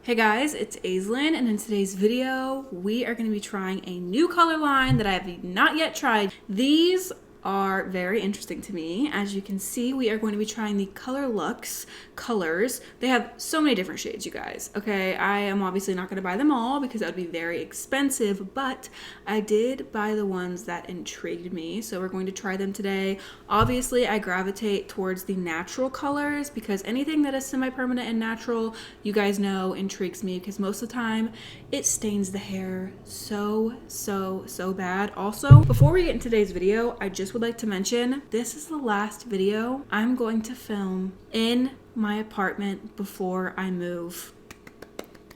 Hey guys, it's Aislinn, and in today's video, we are going to be trying a new color line that I have not yet tried. These are very interesting to me. As you can see, we are going to be trying the Color Luxe colors. They have so many different shades, you guys. Okay, I am obviously not going to buy them all because that would be very expensive, but I did buy the ones that intrigued me, so we're going to try them today. Obviously, I gravitate towards the natural colors because anything that is semi-permanent and natural, you guys know, intrigues me because most of the time it stains the hair so bad. Also, before we get into today's video, I just would like to mention this is the last video I'm going to film in my apartment before I move.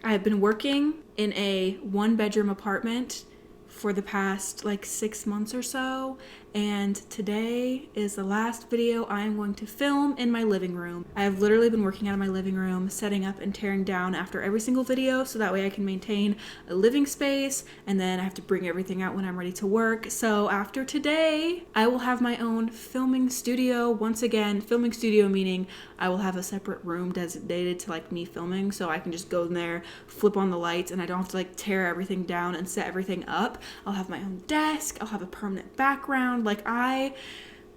I have been working in a one-bedroom apartment for the past like 6 months or so, and today is the last video I am going to film in my living room. I have literally been working out of my living room, setting up and tearing down after every single video so that way I can maintain a living space, and then I have to bring everything out when I'm ready to work. So after today, I will have my own filming studio. Once again, filming studio meaning I will have a separate room designated to like me filming, so I can just go in there, flip on the lights, and I don't have to like tear everything down and set everything up. I'll have my own desk, I'll have a permanent background. Like, I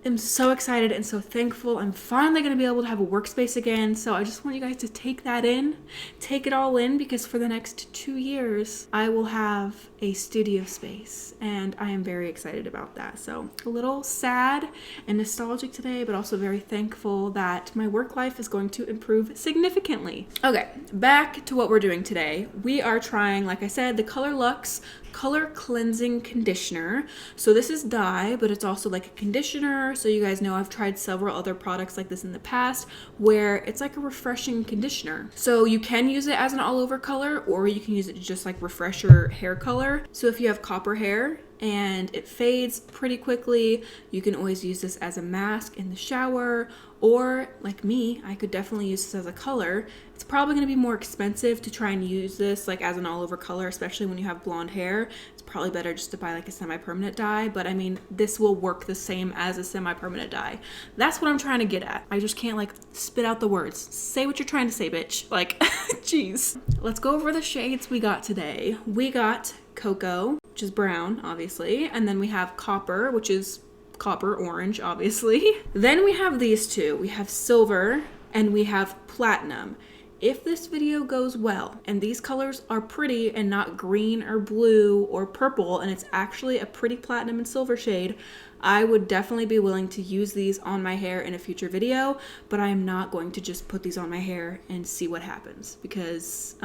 am so excited and so thankful. I'm finally going to be able to have a workspace again. So I just want you guys to take that in, take it all in, because for the next 2 years, I will have a studio space, and I am very excited about that. So a little sad and nostalgic today, but also very thankful that my work life is going to improve significantly. Okay, back to what we're doing today. We are trying, like I said, the Color Luxe Color Cleansing Conditioner. So this is dye, but it's also like a conditioner. So you guys know I've tried several other products like this in the past where it's like a refreshing conditioner. So you can use it as an all-over color, or you can use it to just like refresh your hair color. So if you have copper hair and it fades pretty quickly, you can always use this as a mask in the shower, or like me, I could definitely use this as a color. It's probably going to be more expensive to try and use this like as an all-over color, especially when you have blonde hair. It's probably better just to buy like a semi-permanent dye, but I mean, this will work the same as a semi-permanent dye. That's what I'm trying to get at. I just can't like spit out the words. Say what you're trying to say, bitch. Like, jeez. Let's go over the shades we got today. We got Cocoa, which is brown, obviously, and then we have Copper, which is copper orange, obviously. Then we have these two. We have Silver and we have Platinum. If this video goes well and these colors are pretty and not green or blue or purple, and it's actually a pretty platinum and silver shade, I would definitely be willing to use these on my hair in a future video, but I am not going to just put these on my hair and see what happens, because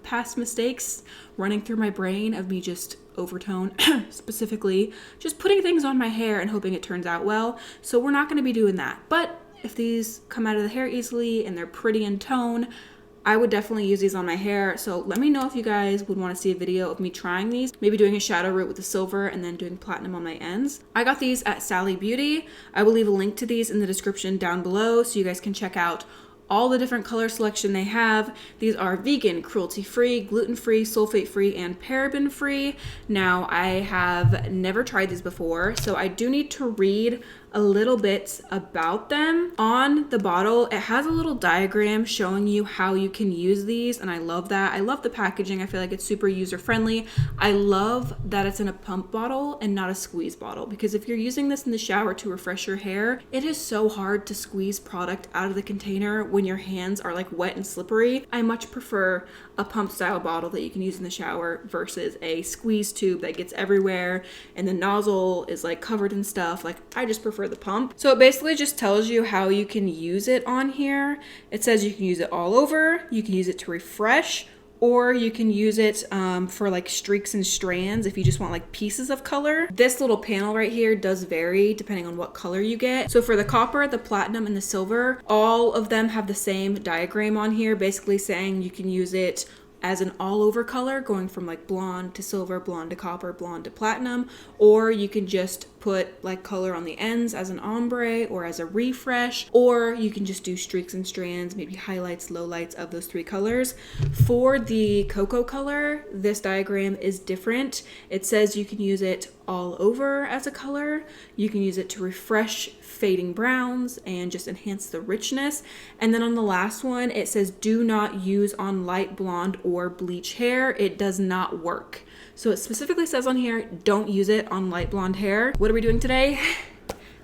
past mistakes running through my brain of me just overtone, specifically just putting things on my hair and hoping it turns out well. So we're not going to be doing that. But if these come out of the hair easily and they're pretty in tone, I would definitely use these on my hair. So let me know if you guys would want to see a video of me trying these, maybe doing a shadow root with the silver and then doing platinum on my ends. I got these at Sally Beauty. I will leave a link to these in the description down below so you guys can check out all the different color selection they have. These are vegan, cruelty-free, gluten-free, sulfate-free, and paraben-free. Now, I have never tried these before, so I do need to read a little bit about them. On the bottle, it has a little diagram showing you how you can use these, and I love that. I love the packaging. I feel like it's super user-friendly. I love that it's in a pump bottle and not a squeeze bottle, because if you're using this in the shower to refresh your hair, it is so hard to squeeze product out of the container when your hands are like wet and slippery. I much prefer a pump style bottle that you can use in the shower versus a squeeze tube that gets everywhere and the nozzle is like covered in stuff. Like, I just prefer the pump. So it basically just tells you how you can use it on here. It says you can use it all over, you can use it to refresh, or you can use it for like streaks and strands if you just want like pieces of color. This little panel right here does vary depending on what color you get. So for the copper, the platinum, and the silver, all of them have the same diagram on here, basically saying you can use it as an all-over color, going from like blonde to silver, blonde to copper, blonde to platinum, or you can just put like color on the ends as an ombre or as a refresh, or you can just do streaks and strands, maybe highlights, lowlights of those three colors. For the cocoa color, this diagram is different. It says you can use it all over as a color. You can use it to refresh fading browns and just enhance the richness. And then on the last one, it says do not use on light blonde or bleach hair, it does not work. So it specifically says on here, don't use it on light blonde hair. What are we doing today?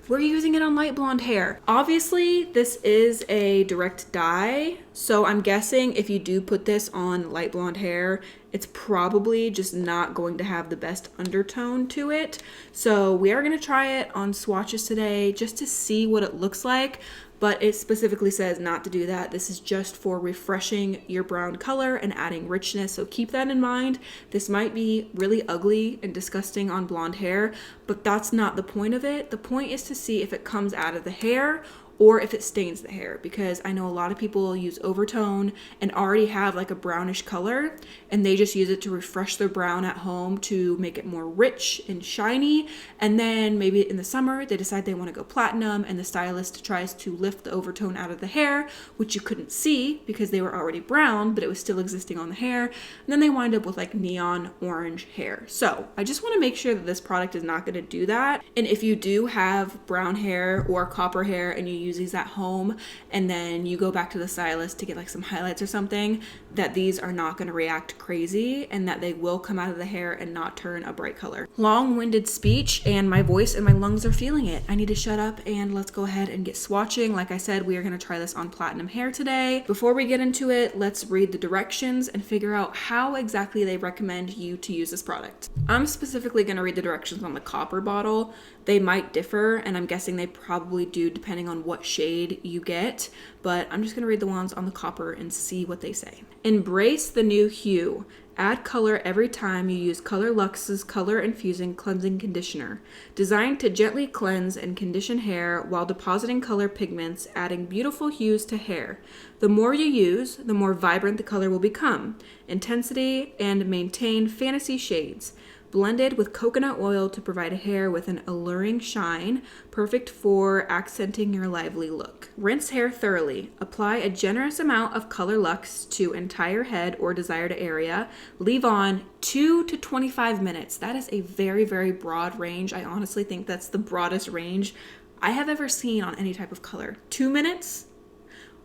We're using it on light blonde hair. Obviously, this is a direct dye, so I'm guessing if you do put this on light blonde hair, it's probably just not going to have the best undertone to it. So we are gonna try it on swatches today just to see what it looks like, but it specifically says not to do that. This is just for refreshing your brown color and adding richness, so keep that in mind. This might be really ugly and disgusting on blonde hair, but that's not the point of it. The point is to see if it comes out of the hair or if it stains the hair, because I know a lot of people use overtone and already have like a brownish color and they just use it to refresh their brown at home to make it more rich and shiny, and then maybe in the summer they decide they want to go platinum and the stylist tries to lift the overtone out of the hair, which you couldn't see because they were already brown but it was still existing on the hair, and then they wind up with like neon orange hair. So I just want to make sure that this product is not going to do that. And if you do have brown hair or copper hair and you use these at home and then you go back to the stylist to get like some highlights or something, that these are not going to react crazy and that they will come out of the hair and not turn a bright color. Long-winded speech, and my voice and my lungs are feeling it. I need to shut up and let's go ahead and get swatching. Like I said, we are going to try this on platinum hair today. Before we get into it, let's read the directions and figure out how exactly they recommend you to use this product. I'm specifically going to read the directions on the copper bottle. They might differ, and I'm guessing they probably do depending on what shade you get, but I'm just going to read the ones on the copper and see what they say. Embrace the new hue. Add color every time you use Color Lux's Color Infusing Cleansing Conditioner. Designed to gently cleanse and condition hair while depositing color pigments, adding beautiful hues to hair. The more you use, the more vibrant the color will become. Intensity and maintain fantasy shades. Blended with coconut oil to provide hair with an alluring shine, perfect for accenting your lively look. Rinse hair thoroughly. Apply a generous amount of Color Luxe to entire head or desired area. Leave on 2 to 25 minutes. That is a very, very broad range. I honestly think that's the broadest range I have ever seen on any type of color. 2 minutes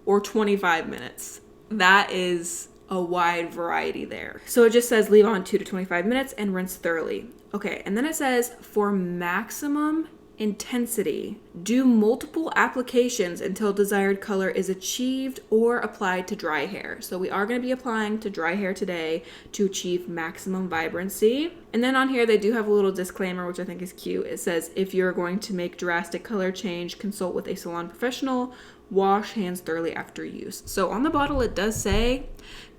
or 25 minutes. That is a wide variety there. So it just says leave on 2 to 25 minutes and rinse thoroughly. Okay, and then it says for maximum intensity, do multiple applications until desired color is achieved or applied to dry hair. So we are going to be applying to dry hair today to achieve maximum vibrancy. And then on here they do have a little disclaimer, which I think is cute. It says if you're going to make drastic color change, consult with a salon professional. Wash hands thoroughly after use. So on the bottle it does say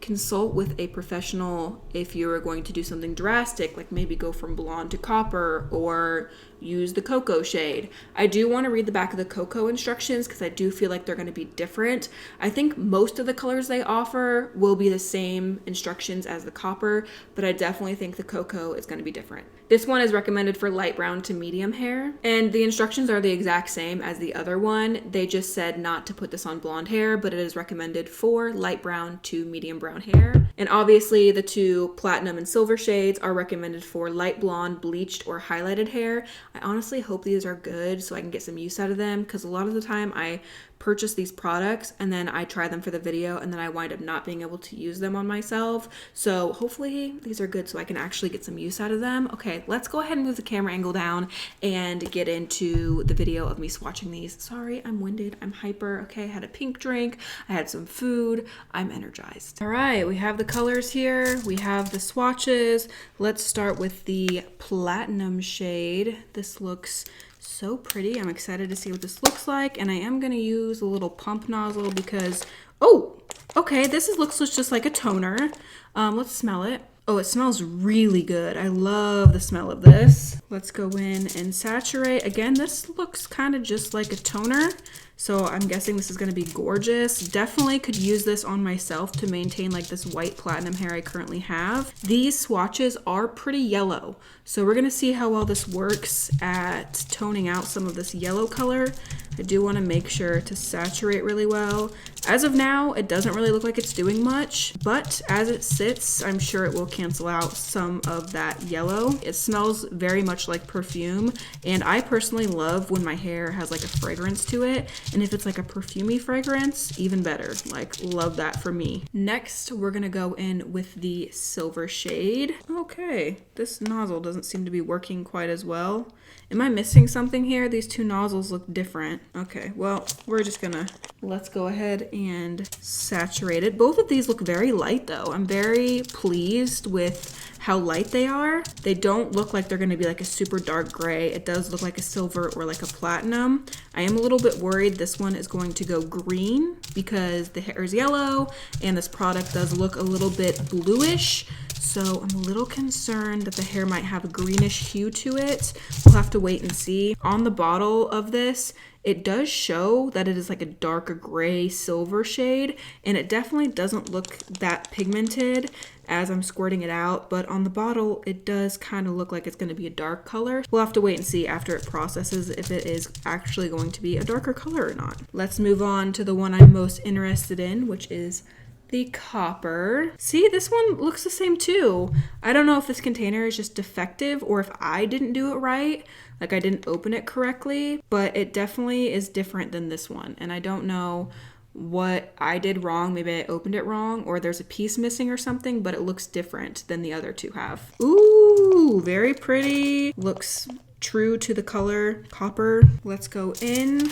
consult with a professional if you're going to do something drastic, like maybe go from blonde to copper or use the cocoa shade. I do want to read the back of the cocoa instructions because I do feel like they're going to be different. I think most of the colors they offer will be the same instructions as the copper, but I definitely think the cocoa is going to be different. This one is recommended for light brown to medium hair, and the instructions are the exact same as the other one. They just said not to put this on blonde hair, but it is recommended for light brown to medium brown hair. And obviously the two platinum and silver shades are recommended for light blonde, bleached, or highlighted hair. I honestly hope these are good so I can get some use out of them, because a lot of the time I purchase these products and then I try them for the video and then I wind up not being able to use them on myself. So hopefully these are good so I can actually get some use out of them. Okay, let's go ahead and move the camera angle down and get into the video of me swatching these. Sorry, I'm winded, I'm hyper. Okay, I had a pink drink, I had some food, I'm energized. All right, we have the colors here, we have the swatches. Let's start with the platinum shade. This looks so pretty. I'm excited to see what this looks like, and I am going to use a little pump nozzle because, oh, okay, this looks just like a toner. Let's smell it. Oh, it smells really good. I love the smell of this. Let's go in and saturate. Again, this looks kind of just like a toner, so I'm guessing this is going to be gorgeous. Definitely could use this on myself to maintain like this white platinum hair I currently have. These swatches are pretty yellow, so we're going to see how well this works at toning out some of this yellow color. I do want to make sure to saturate really well. As of now, it doesn't really look like it's doing much, but as it sits, I'm sure it will cancel out some of that yellow. It smells very much like perfume, and I personally love when my hair has like a fragrance to it, and if it's like a perfumey fragrance, even better. Like, love that for me. Next, we're gonna go in with the silver shade. Okay, this nozzle doesn't seem to be working quite as well. Am I missing something here? These two nozzles look different. Okay, well, let's go ahead and saturate it. Both of these look very light though. I'm very pleased with how light they are. They don't look like they're gonna be like a super dark gray. It does look like a silver or like a platinum. I am a little bit worried this one is going to go green because the hair is yellow and this product does look a little bit bluish. So I'm a little concerned that the hair might have a greenish hue to it. We'll have to wait and see. On the bottle of this, it does show that it is like a darker gray silver shade, and it definitely doesn't look that pigmented as I'm squirting it out, but on the bottle, it does kind of look like it's going to be a dark color. We'll have to wait and see after it processes if it is actually going to be a darker color or not. Let's move on to the one I'm most interested in, which is the copper. See, this one looks the same too. I don't know if this container is just defective or if I didn't do it right, like I didn't open it correctly, but it definitely is different than this one. And I don't know what I did wrong. Maybe I opened it wrong or there's a piece missing or something, but it looks different than the other two have. Ooh, very pretty. Looks true to the color copper. Let's go in.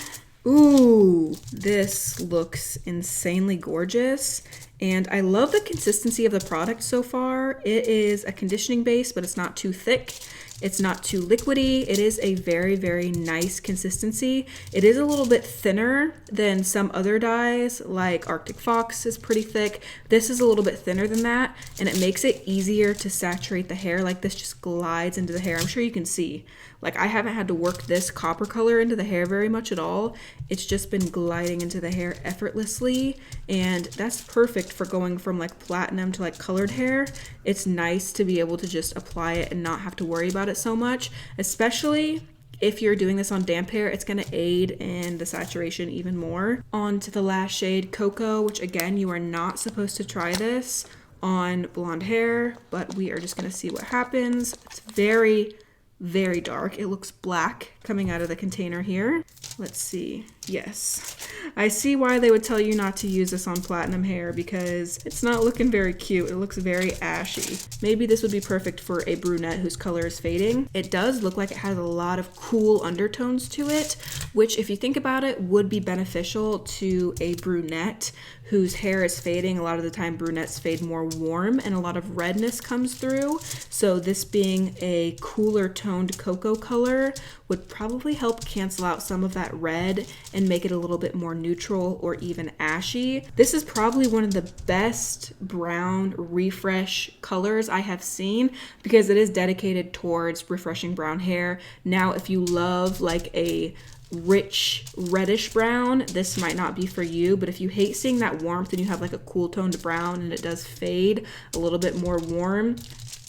Ooh, this looks insanely gorgeous. And I love the consistency of the product so far. It is a conditioning base, but it's not too thick. It's not too liquidy. It is a very, very nice consistency. It is a little bit thinner than some other dyes, like Arctic Fox is pretty thick. This is a little bit thinner than that, and it makes it easier to saturate the hair. Like, this just glides into the hair. I'm sure you can see. Like, I haven't had to work this copper color into the hair very much at all. It's just been gliding into the hair effortlessly, and that's perfect for going from like platinum to like colored hair. It's nice to be able to just apply it and not have to worry about it so much, especially if you're doing this on damp hair. It's going to aid in the saturation even more. On to the last shade, Cocoa, which again, you are not supposed to try this on blonde hair, but we are just going to see what happens. It's very, very dark. It looks black coming out of the container here. Let's see. Yes, I see why they would tell you not to use this on platinum hair, because it's not looking very cute. It looks very ashy. Maybe this would be perfect for a brunette whose color is fading. It does look like it has a lot of cool undertones to it, which if you think about it would be beneficial to a brunette whose hair is fading. A lot of the time brunettes fade more warm and a lot of redness comes through. So this being a cooler toned cocoa color would probably help cancel out some of that red and make it a little bit more neutral or even ashy. This is probably one of the best brown refresh colors I have seen, because it is dedicated towards refreshing brown hair. Now, if you love like a rich reddish brown, this might not be for you, but if you hate seeing that warmth and you have like a cool toned brown and it does fade a little bit more warm,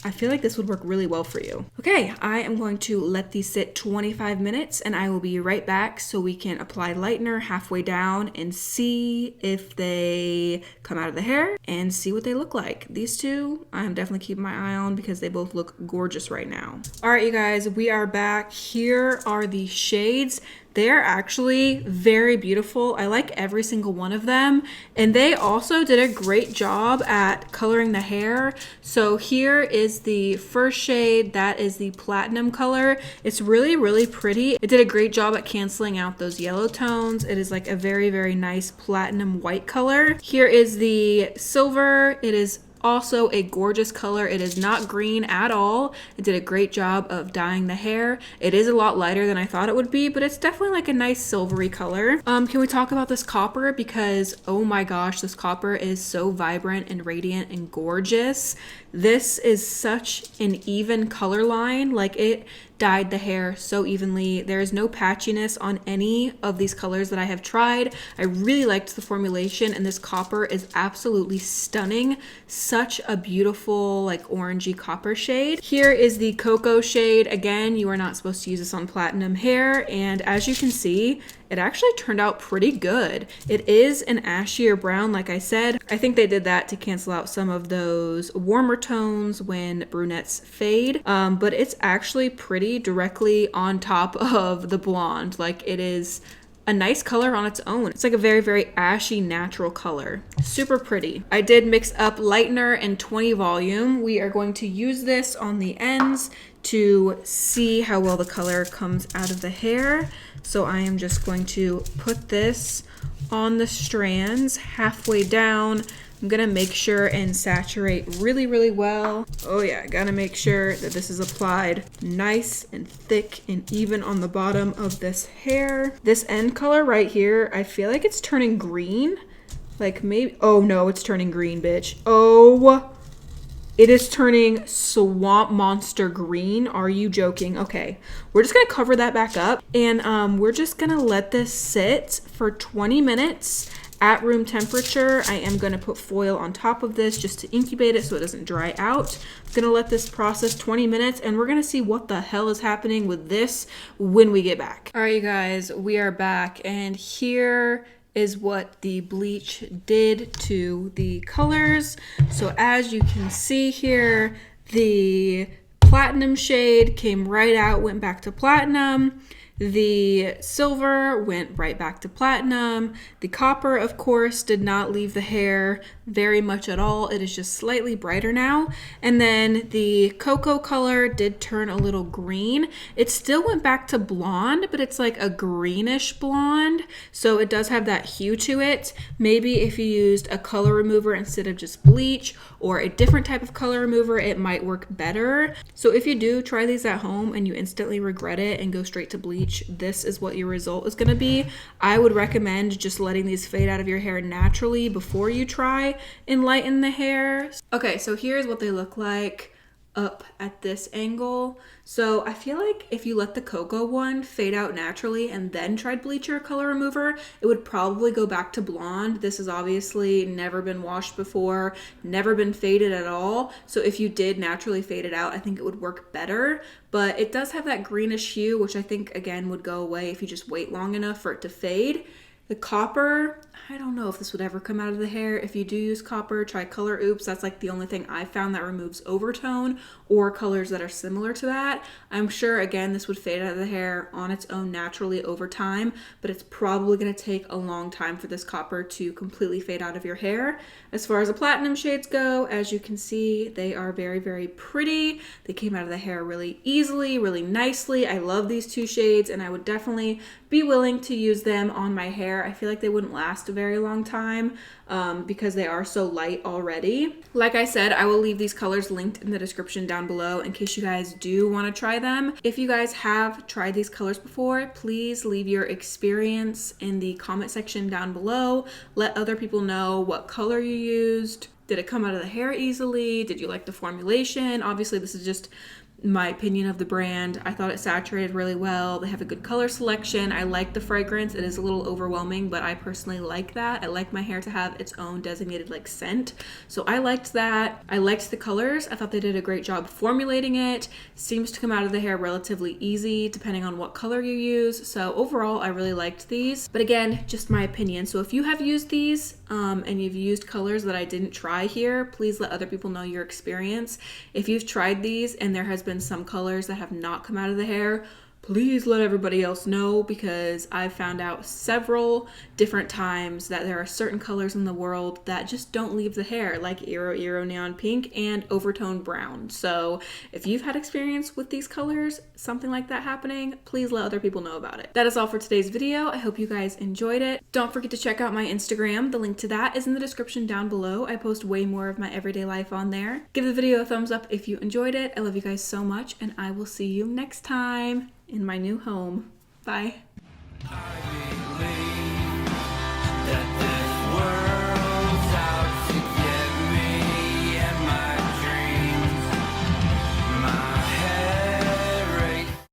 I feel like this would work really well for you. Okay, I am going to let these sit 25 minutes and I will be right back so we can apply lightener halfway down and see if they come out of the hair and see what they look like. These two, I'm definitely keeping my eye on because they both look gorgeous right now. All right, you guys, we are back. Here are the shades. They're actually very beautiful. I like every single one of them. And they also did a great job at coloring the hair. So here is the first shade. That is the platinum color. It's really, really pretty. It did a great job at canceling out those yellow tones. It is like a very, very nice platinum white color. Here is the silver. It is also a gorgeous color. It is not green at all. It did a great job of dyeing the hair. It is a lot lighter than I thought it would be, but it's definitely like a nice silvery color. Can we talk about this copper? Because oh my gosh, this copper is so vibrant and radiant and gorgeous. This is such an even color line. Like, it dyed the hair so evenly. There is no patchiness on any of these colors that I have tried. I really liked the formulation, and this copper is absolutely stunning. Such a beautiful like orangey copper shade. Here is the cocoa shade. Again, you are not supposed to use this on platinum hair, and as you can see, it actually turned out pretty good. It is an ashier brown, like I said. I think they did that to cancel out some of those warmer tones when brunettes fade, but it's actually pretty directly on top of the blonde. Like, it is a nice color on its own. It's like a very, very ashy natural color. Super pretty. I did mix up lightener and 20 volume. We are going to use this on the ends to see how well the color comes out of the hair. So I am just going to put this on the strands halfway down. I'm gonna make sure and saturate really, really well. Oh yeah, gotta make sure that this is applied nice and thick and even on the bottom of this hair. This end color right here, I feel like it's turning green. Like maybe, oh no, it's turning green, bitch. Oh, it is turning swamp monster green. Are you joking? Okay, we're just gonna cover that back up and we're just gonna let this sit for 20 minutes at room temperature. I am gonna put foil on top of this just to incubate it so it doesn't dry out. I'm gonna let this process 20 minutes and we're gonna see what the hell is happening with this when we get back. All right, you guys, we are back and here is what the bleach did to the colors. So as you can see here, the platinum shade came right out, went back to platinum. The silver went right back to platinum. The copper, of course, did not leave the hair very much at all. It is just slightly brighter now. And then the cocoa color did turn a little green. It still went back to blonde, but it's like a greenish blonde. So it does have that hue to it. Maybe if you used a color remover instead of just bleach or a different type of color remover, it might work better. So if you do try these at home and you instantly regret it and go straight to bleach, this is what your result is going to be. I would recommend just letting these fade out of your hair naturally before you try and lighten the hair. Okay, so here's what they look like up at this angle. So I feel like if you let the cocoa one fade out naturally and then tried bleach or color remover, it would probably go back to blonde. This has obviously never been washed before, never been faded at all. So if you did naturally fade it out, I think it would work better. But it does have that greenish hue, which I think again would go away if you just wait long enough for it to fade. The copper, I don't know if this would ever come out of the hair. If you do use copper, try Color Oops. That's like the only thing I found that removes overtone or colors that are similar to that. I'm sure, again, this would fade out of the hair on its own naturally over time, but it's probably gonna take a long time for this copper to completely fade out of your hair. As far as the platinum shades go, as you can see, they are very, very pretty. They came out of the hair really easily, really nicely. I love these two shades and I would definitely be willing to use them on my hair. I feel like they wouldn't last a very long time because they are so light already. Like I said, I will leave these colors linked in the description down below in case you guys do want to try them. If you guys have tried these colors before, please leave your experience in the comment section down below. Let other people know what color you used. Did it come out of the hair easily? Did you like the formulation? Obviously, this is just my opinion of the brand. I thought it saturated really well. They have a good color selection. I like the fragrance. It is a little overwhelming, but I personally like that. I like my hair to have its own designated like scent. So I liked that. I liked the colors. I thought they did a great job formulating it. Seems to come out of the hair relatively easy depending on what color you use. So overall, I really liked these. But again, just my opinion. So if you have used these and you've used colors that I didn't try here, please let other people know your experience. If you've tried these and there has been some colors that have not come out of the hair, please let everybody else know, because I've found out several different times that there are certain colors in the world that just don't leave the hair, like Iro Neon Pink and Overtone Brown. So if you've had experience with these colors, something like that happening, please let other people know about it. That is all for today's video. I hope you guys enjoyed it. Don't forget to check out my Instagram. The link to that is in the description down below. I post way more of my everyday life on there. Give the video a thumbs up if you enjoyed it. I love you guys so much, and I will see you next time in my new home. Bye.